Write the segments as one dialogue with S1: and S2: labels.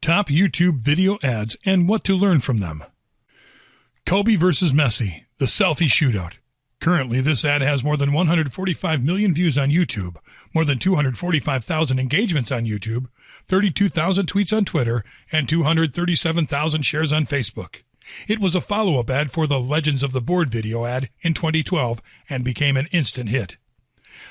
S1: Top YouTube video ads and what to learn from them. Kobe versus Messi, the selfie shootout. Currently, this ad has more than 145 million views on YouTube, more than 245,000 engagements on YouTube, 32,000 tweets on Twitter, and 237,000 shares on Facebook. It was a follow-up ad for the Legends of the Board video ad in 2012 and became an instant hit.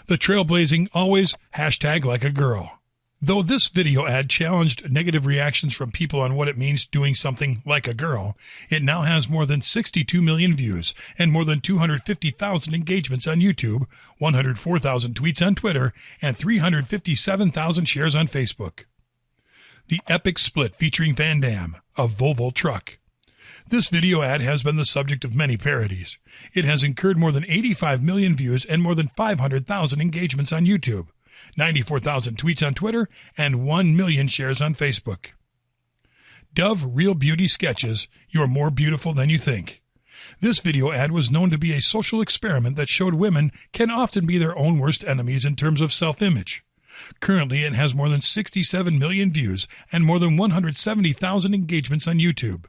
S1: The trailblazing always #LikeAGirl. Though this video ad challenged negative reactions from people on what it means doing something like a girl, it now has more than 62 million views and more than 250,000 engagements on YouTube, 104,000 tweets on Twitter, and 357,000 shares on Facebook. The epic split featuring Van Damme, a Volvo truck. This video ad has been the subject of many parodies. It has incurred more than 85 million views and more than 500,000 engagements on YouTube, 94,000 tweets on Twitter, and 1 million shares on Facebook. Dove Real Beauty Sketches, You're More Beautiful Than You Think. This video ad was known to be a social experiment that showed women can often be their own worst enemies in terms of self-image. Currently, it has more than 67 million views and more than 170,000 engagements on YouTube,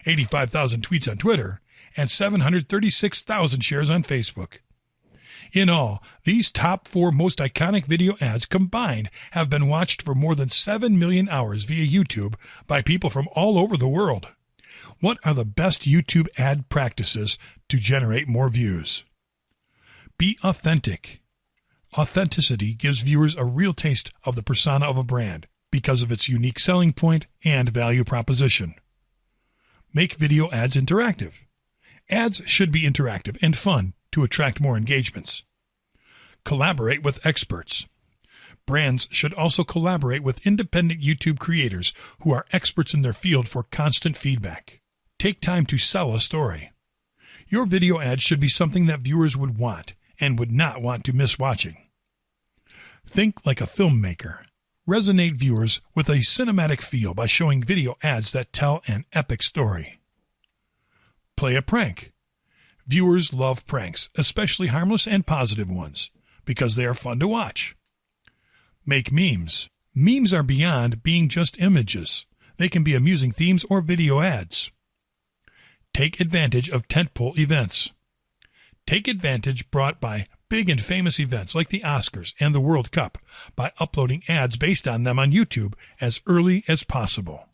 S1: 85,000 tweets on Twitter, and 736,000 shares on Facebook. In all, these top 4 most iconic video ads combined have been watched for more than 7 million hours via YouTube by people from all over the world. What are the best YouTube ad practices to generate more views? Be authentic. Authenticity gives viewers a real taste of the persona of a brand because of its unique selling point and value proposition. Make video ads interactive. Ads should be interactive and fun to attract more engagements. Collaborate with experts. Brands should also collaborate with independent YouTube creators who are experts in their field for constant feedback. Take time to sell a story. Your video ad should be something that viewers would want and would not want to miss watching. Think like a filmmaker. Resonate viewers with a cinematic feel by showing video ads that tell an epic story. Play a prank. Viewers love pranks, especially harmless and positive ones, because they are fun to watch. Make memes. Memes are beyond being just images. They can be amusing themes or video ads. Take advantage of tentpole events. Take advantage brought by big and famous events like the Oscars and the World Cup by uploading ads based on them on YouTube as early as possible.